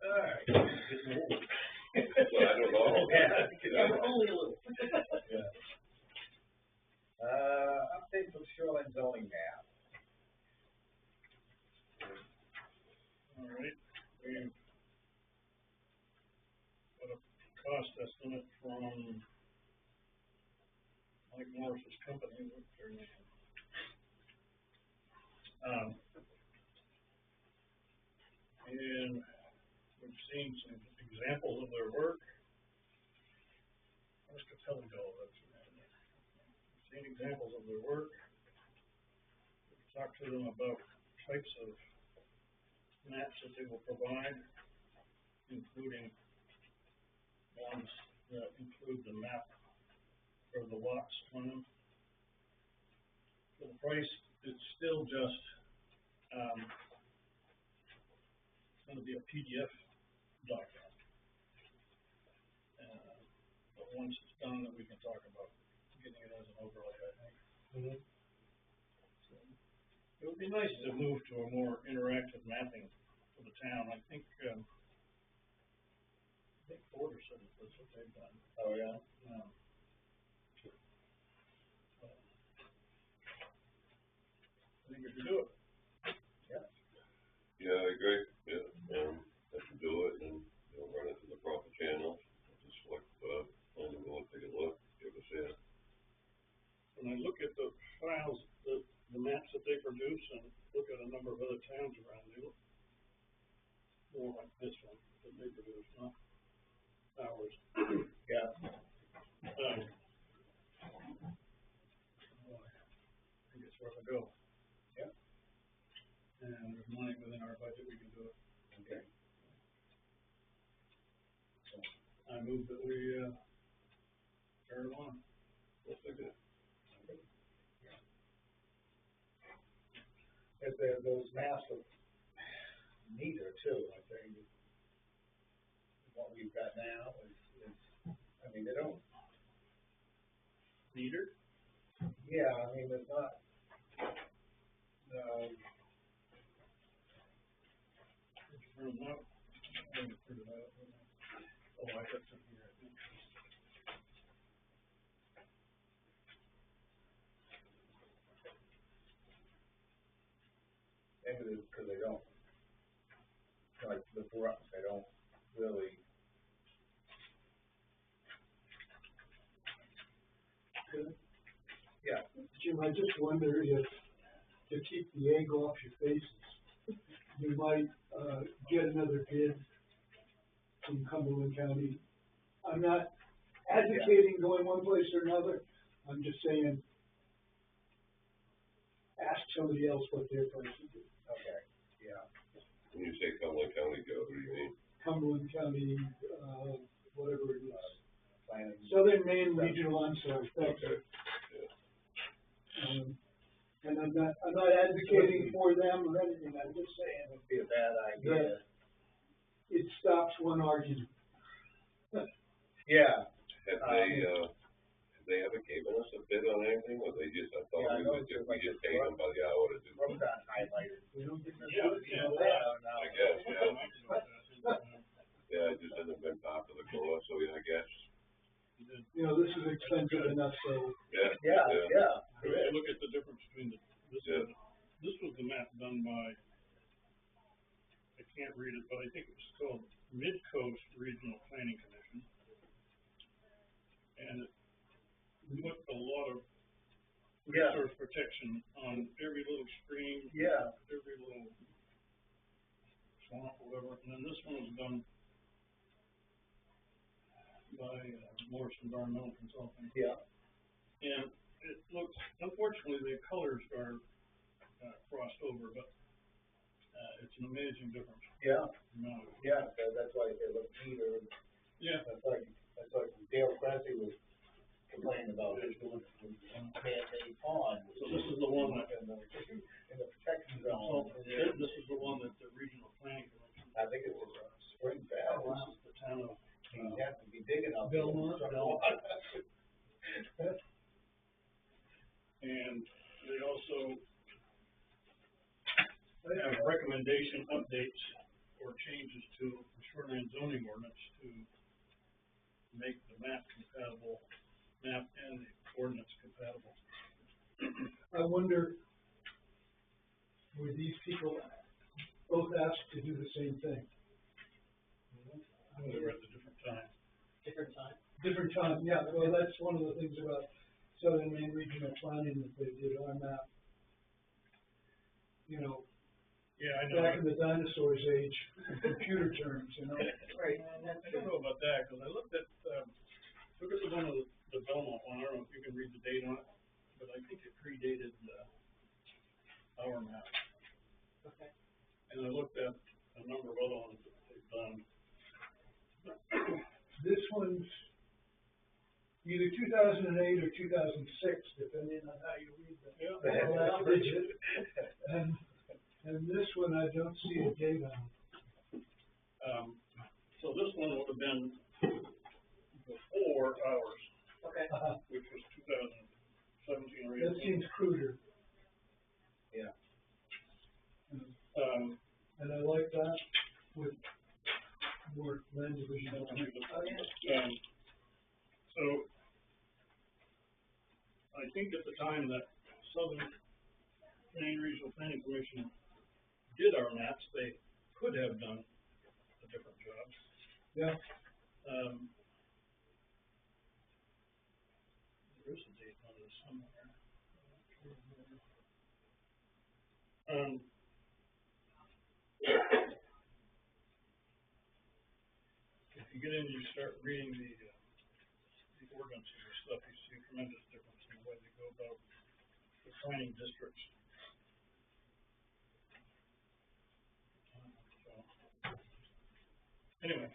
Alright. Getting old. Well, I don't know. Yeah, only a little. Yeah. Updates of shoreline zoning map. All right, we got a cost estimate from Mike Morris's company, what's their name? And we've seen some examples of their work. Where's Capelli go? That's we've seen examples of their work. We've talked to them about types of maps that they will provide, including ones that include the map for the lots on them. For the price, it's still just, it's gonna be a PDF document. But once it's done, then we can talk about getting it as an overlay, I think. Mm-hmm. So, it would be nice to move to a more interactive mapping for the town. I think Porter said that that's what they've done. Oh, yeah? I think we should do it. Yeah. Yeah, I agree, yeah, I should do it and, run it to the proper channels, just select, and go and take a look, give us a. When I look at the files, the maps that they produce and look at a number of other towns around, they look more like this one that they produce, not ours. Yeah. I think it's worth a go. Yeah. And with money within our budget, we can do it. Okay. So I move that we, turn it on. Yes, I did. If those maps look neater too, I think. What we've got now is, I mean, they don't. Neater? Yeah, I mean, it's not, Turn it out. Let me print it out. Oh, I got some here, I think. maybe it's because they don't, like, the Brooks, they don't really. Yeah. Jim, I just wonder if, to keep the egg off your faces, you might, get another bid from Cumberland County. I'm not advocating going one place or another, I'm just saying, ask somebody else what their prices is. Okay, yeah. When you say Cumberland County, Joe, what do you mean? Cumberland County, whatever it is. Planning. Southern Maine Regional, I'm sorry, thank you. Okay, yeah. And I'm not advocating for them or anything, I'm just saying It would be a bad idea. it stops one argument. Yeah. Have they ever given us a bid on anything, or they just, I thought Yeah, we just paid them by the hour to do it? Brooks got highlighted. We don't get Yeah, I guess, yeah. yeah. Yeah, it just hasn't been part of the course, so yeah, I guess. You know, this is expensive enough, so. Yeah. Yeah. If you look at the difference between this was the map done by, I can't read it, but I think it was called Mid-Coast Regional Planning Commission. And it put a lot of resource protection on every little stream. Yeah. Every little swamp, whatever, and then this one was done by Morris Environmental Consulting. Yeah. And it looks, unfortunately, the colors are crossed over, but it's an amazing difference. Yeah. No. Yeah, so that's why they look neater. Yeah. That's like Dale Cressy was complaining about his doing man-made pond. So this is the one that, in the protection so zone. this is the one that the Regional Planning Commission. I think it's Spring Valley. This is the town of, You have to be digging up. Belmont. and they also have recommendation updates for changes to the shoreline zoning ordinance to make the map compatible, map and the ordinance compatible. I wonder, were these people both asked to do the same thing? They were at a different time. Different time? Different time, yeah, well, that's one of the things about Southern Maine Regional Planning that they did on that. You know, Yeah, I know. back in the dinosaurs age, computer terms, you know? Right, and that's I don't know about that, cause I looked at, look at the one of the Belmont one, I don't know if you can read the date on it, but I think it predated, our map. okay. And I looked at a number of other ones that they've done. This one's either 2008 or 2006, depending on how you read the Yeah. last digit. And this one, I don't see a date on. So this one would have been before ours, Okay. which was 2017 or 18. That seems cruder. Yeah. And I like that with more land division. So, I think at the time that Southern Maine Regional Planning Commission did our maps, they could have done a different job. Yeah, There is a date on this somewhere. If you get in, you start reading the ordinances and stuff, you see a tremendous difference in the way they go about defining districts. So, anyway.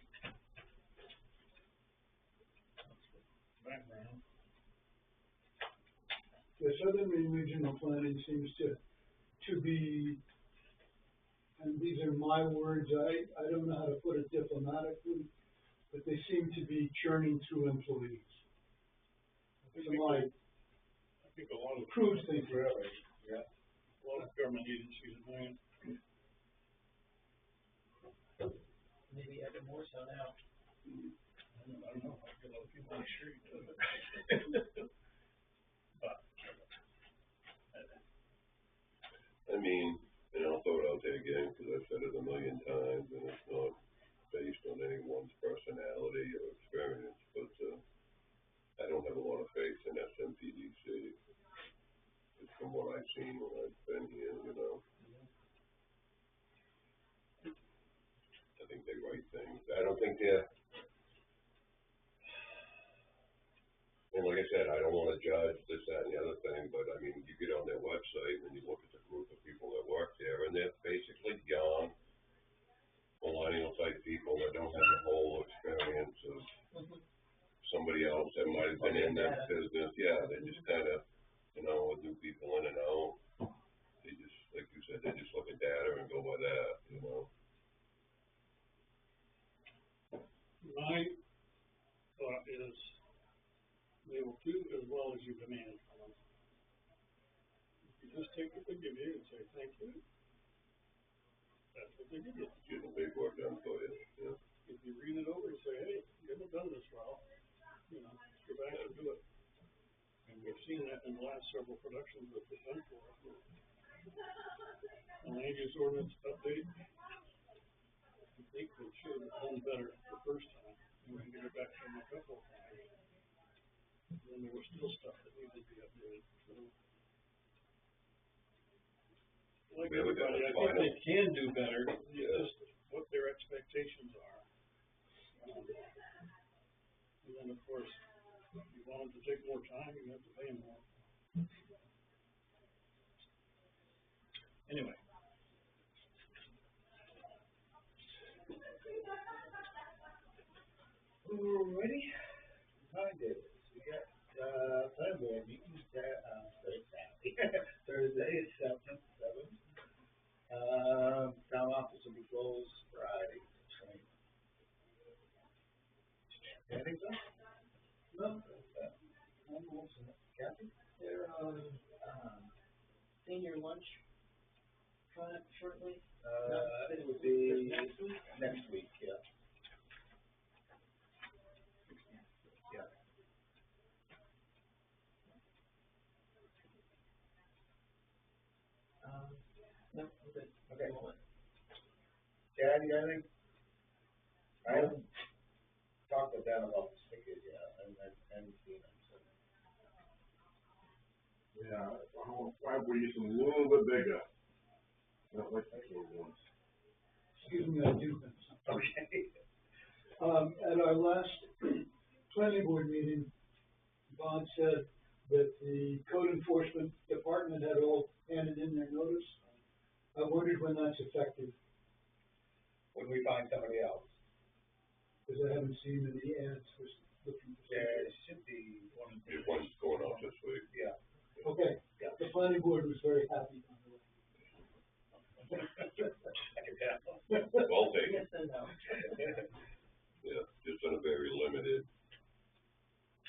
Background. the Southern Maine Regional Planning seems to be, and these are my words, I don't know how to put it diplomatically, but they seem to be churning through employees. I My think a lot of crude thinking. Really, yeah. a lot of government agencies are doing it. Maybe even more so now. I don't know, I feel like people on the street do it. But, I mean, and I'll throw it out there again, cause I've said it a million times, and it's not based on anyone's personality or experience, but, I don't have a lot of faith in SMPDC. Just from what I've seen when I've been here, you know. I think they write things. I don't think they're, and like I said, I don't wanna judge this, that, and the other thing, but I mean, you get on their website and you look at the group of people that work there, and they're basically young, millennial type people that don't have the whole experience of somebody else that might have been in that business. Yeah, they just kinda, you know, with new people in and out, they just, like you said, they just look at data and go by that, you know. my thought is they will do as well as you demand from them. If you just take what they give you and say thank you, that's what they give you. Get the paperwork done for you, yeah. If you read it over and say, hey, you haven't done this well, you know, go back and do it. And we've seen that in the last several productions that they've done for us. The land use ordinance update, I think they should have done better the first time, and we can get it back to them a couple of times. And then there was still stuff that needed to be updated, so. Like We haven't got everybody, a I think final- they can do better, it's Yeah. just what their expectations are. And then, of course, if you want them to take more time, you have to pay them more. Anyway. Alrighty, hi David, we got, planning board meeting, Thursday, September 7th. Town office will be closed Friday, right? Anything, sir? No, I'm all set. Kathy? They're on, senior lunch coming up shortly. It would be Next week? next week, yeah. Yeah. No, I'm good. Okay. Moment. Chad, you got anything? I haven't talked with Dan about the stickers yet, I haven't seen them, so. Yeah, I would use them a little bit bigger. Not like the little ones. Excuse me, I do have something. Okay. At our last planning board meeting, Bob said that the code enforcement department had all handed in their notice. I wondered when that's effective, When we find somebody else. because I haven't seen any ads for looking for There somebody. should be one. If one's going out this week. Yeah. Okay, Yeah. the planning board was very happy, by the way. I can tell. Well taken, Yes and no. yeah, just on a very limited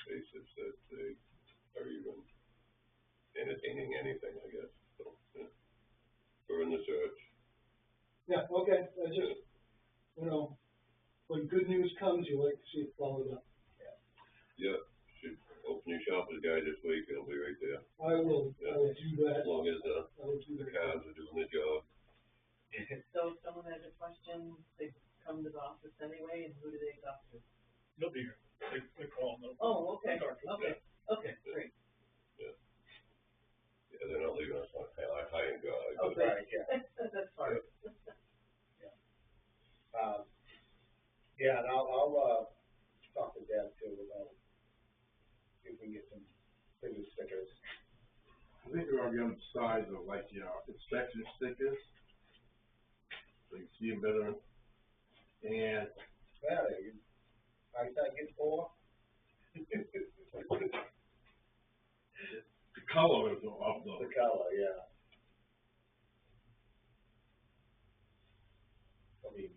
basis that they are even entertaining anything, I guess, so, yeah. We're in the search. Yeah, okay, I just, you know, when good news comes, you like to see it followed up. Yeah, should open your shopper's guide this week, it'll be right there, I will do that, as long as, I will do the that. calves are doing the job. So if someone has a question, they come to the office anyway, and who do they talk to? They'll be here, they call them. Oh, okay, Talk to them. okay, okay, great. Yeah, they're not leaving us high and dry, but, Okay. Right, yeah. That's fine. Yeah, and I'll talk to Deb too about if we can get some bigger stickers. I think they're on the other side of like, inspection stickers. So you can see them better. And Yeah, I get 4. the color of them. The color, yeah. Probably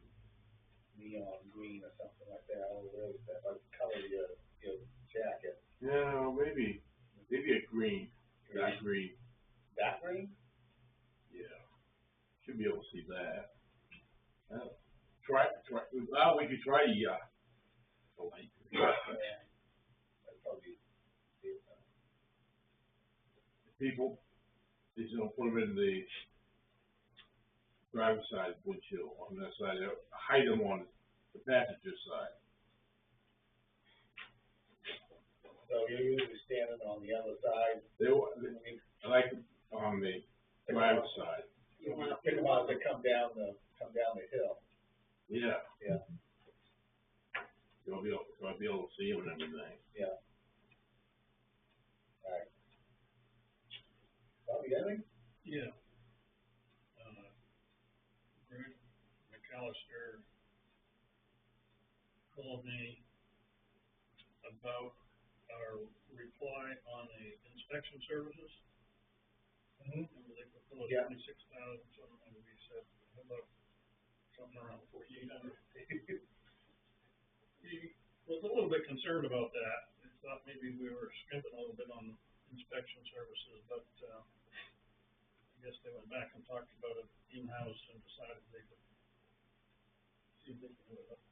neon green or something like that, or really, that like color your jacket. Yeah, maybe a green, dark green. That green? Yeah, should be able to see that. Try. Well, we could try the light. That'd probably be it. People, they're gonna put them in the driver's side windshield on that side. They'll hide them on the passenger side. So you're usually standing on the other side. I like them on the driver's side. You wanna Think about to come down the hill. Yeah. Yeah. You'll be able to see them and everything. Yeah. Alright. Bobby, anything? Yeah. Greg McAllister called me about our reply on the inspection services. Mm-hmm. Remember they proposed Yeah. 26,000 something, and we said, how about something around 4,800? He was a little bit concerned about that. He thought maybe we were skimping a little bit on inspection services, but, I guess they went back and talked about it in-house and decided they could see if they could do it up.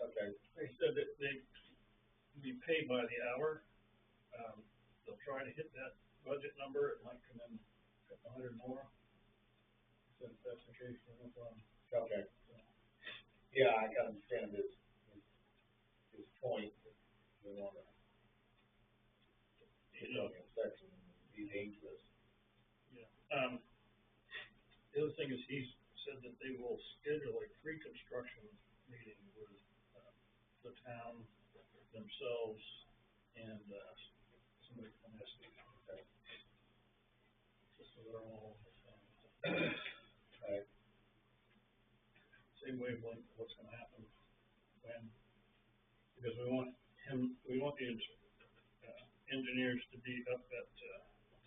Okay. They said that they'd be paid by the hour. They'll try to hit that budget number. It might come in a $100 more. So if that's the case, then no problem. Okay. Yeah, I can understand his point. You want to do the inspection, be dangerous. Yeah. The other thing is he said that they will schedule a pre-construction meeting with, the town themselves and, somebody from SD. Okay. Just so they're all, Alright. same wavelength of what's gonna happen when, because we want the engineers to be up at,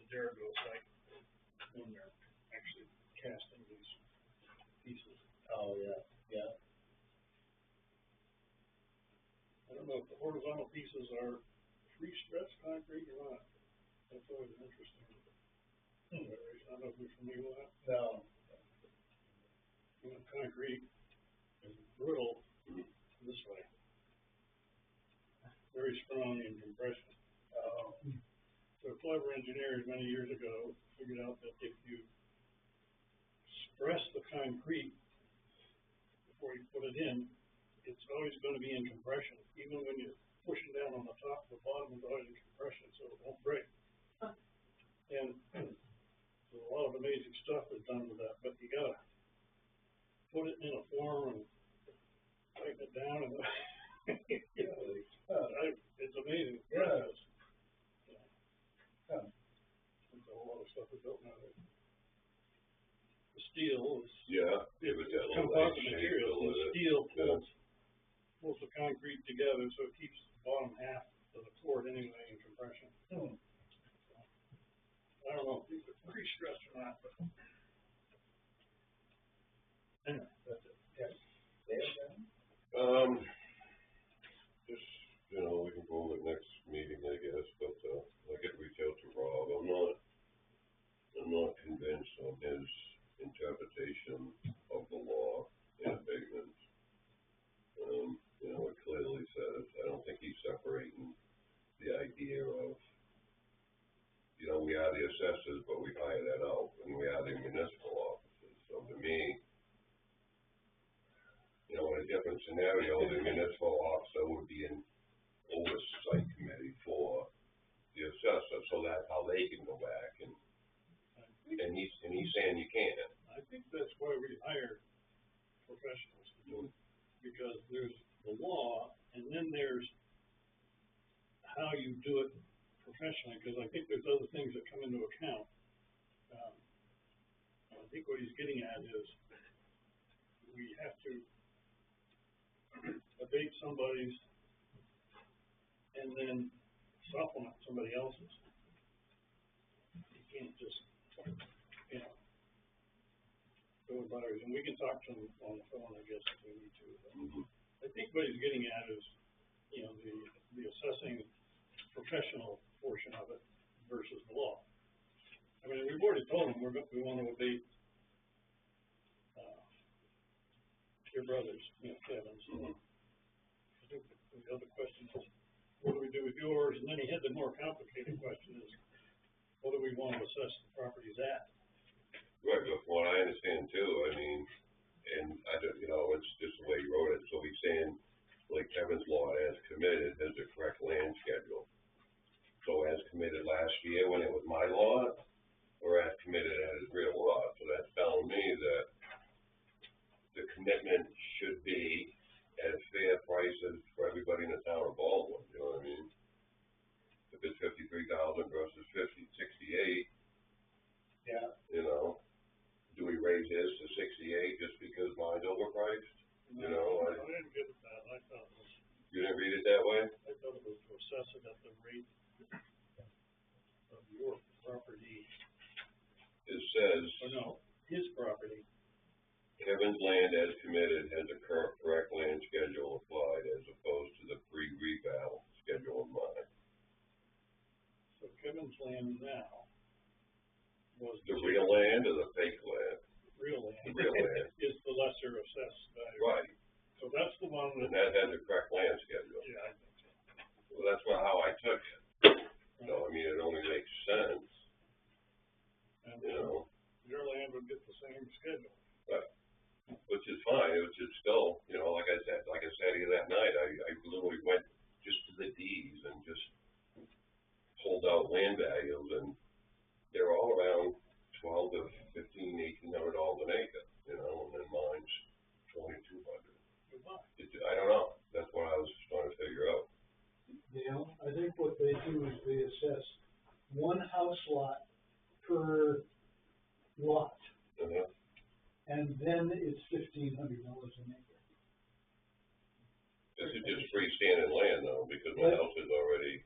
the Derigo site when they're actually casting these pieces. Oh, yeah, yeah. I don't know if the horizontal pieces are pre-stretched concrete or not. That's always an interesting consideration. I don't know if you're familiar with that. No. Concrete is many years ago, figured out that if you stress the concrete before you put it in, it's always gonna be in compression, even when you're pushing down on the top, the bottom is always in compression, so it won't break. Huh. And there's a lot of amazing stuff that's done with that, but you gotta put it in a form and tighten it down and, it's amazing. Yeah. There's a lot of stuff that's built nowadays. The steel is. Yeah, give it that little Composite shape material, to the it. steel Yeah. pulls the concrete together, so it keeps the bottom half of the cord anyway in compression. I don't know if these are pre-stressed or not, but. Anyway, that's it. Just, you know, we can go over it next meeting, I guess, but, I could reach out to Rob. I'm not convinced on his interpretation of the law in abatements. You know, it clearly says, I don't think he's separating the idea of, you know, we are the assessors, but we hire that out, and we are the municipal officers. So to me, you know, in a different scenario, the municipal officer would be an oversight committee for the assessor, so that's how they can go back and he's saying you can't. I think that's why we hire professionals to do it, because there's the law, and then there's how you do it professionally, because I think there's other things that come into account. I think what he's getting at is we have to abate somebody's and then supplement somebody else's. You can't just, you know, go about it, and we can talk to him on the phone, I guess, if we need to. But I think what he's getting at is, you know, the assessing professional portion of it versus the law. I mean, we've already told him we want to abate, your brothers, you know, Kevin's. I think the other question is, what do we do with yours? And then he had the more complicated question is, what do we want to assess the properties at? Right, but from what I understand too, I mean, and I don't, you know, it's just the way he wrote it, so he's saying, like Kevin's law as committed has the correct land schedule. So as committed last year when it was my lot, or as committed as his real lot, so that's telling me that the commitment should be as fair prices for everybody in the town of Baldwin, you know what I mean? If it's 53,000 versus 68, Yeah. you know, do we raise his to 68 just because mine's overpriced? You know, I didn't get it that. I thought it was, you didn't read it that way? I thought it was to assess it at the rate of your property, It says, or no, his property. Kevin's land as committed has a correct land schedule applied as opposed to the pre-reval schedule of mine. So Kevin's land now was. The real land or the fake land? Real land. The real land. Is the lesser assessed value. Right, So that's the one and that, that has a correct land schedule. yeah, I think so. Well, that's how I took it. So, I mean, it only makes sense, And you know, your land would get the same schedule. which is fine, which is still, you know, like I said to you that night, I literally went just to the deeds and just pulled out land values, and they're all around $1,200 to $1,500, $1,800 an acre, you know, and then mine's $2,200. I don't know, that's what I was trying to figure out. Dale, I think what they do is they assess one house lot per lot, Uh-huh. and then it's $1,500 an acre. This is just freestanding land though, because my house is already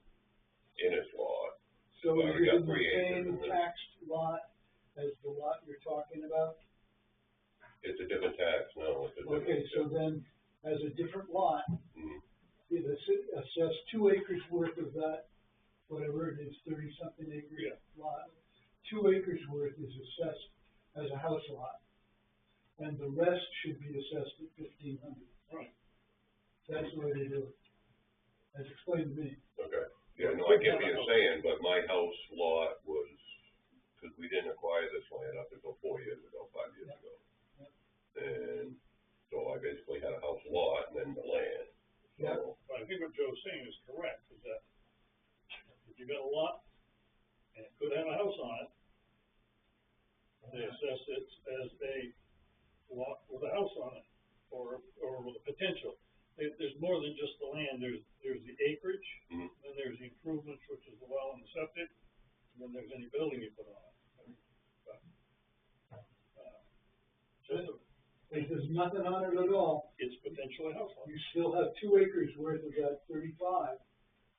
in its lot. So Well, we got using the 3 acres same in there. taxed lot as the lot you're talking about? It's a different tax, no, it's a different. Okay, so then, as a different lot, Mhm. it assess 2 acres worth of that, whatever it is, 30-something acre Yeah. lot. 2 acres worth is assessed as a house lot, and the rest should be assessed at $1,500. Right. That's the way they do it, as explained to me. Okay, yeah, no, I get what you're saying, but my house lot was cause we didn't acquire this land up until 5 years ago. And so I basically had a house lot and then the land, so. But I think what Joe's saying is correct, is that if you got a lot and it could have a house on it, they assess it as a lot with a house on it, or with a potential. There's more than just the land, there's the acreage, Mhm. then there's the improvements, which is the well and the septic, and then there's any building you put on it. Just If there's nothing on it at all, it's potentially a house lot. you still have 2 acres worth of that 35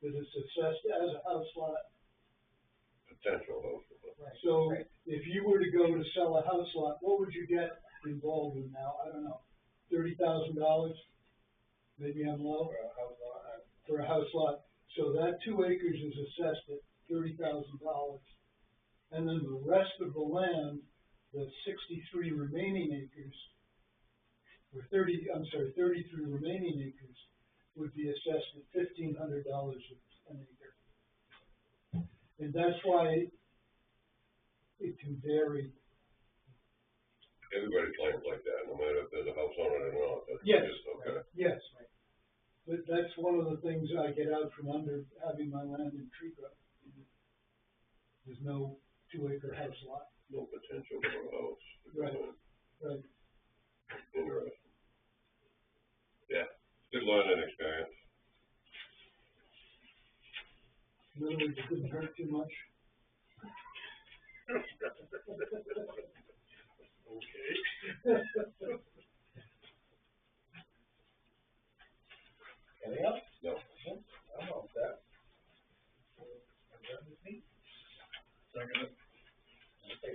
that is assessed as a house lot. Potential house. So if you were to go to sell a house lot, what would you get involved in now? I don't know, $30,000? Maybe I'm low. For a house lot. So that 2 acres is assessed at $30,000. And then the rest of the land, the 63 remaining acres, or 33 remaining acres would be assessed at $1,500 an acre. And that's why it can vary. Everybody claims like that, no matter if there's a house on it or not, that's Yes. just, okay. Yes. But that's one of the things I get out from under having my land in tree growth. There's no 2-acre house lot. No potential for a house. Right. Right. Interesting. Yeah, good learning experience. In other words, it didn't hurt too much. Okay. Anything else? No. I'm all set. Second. Okay.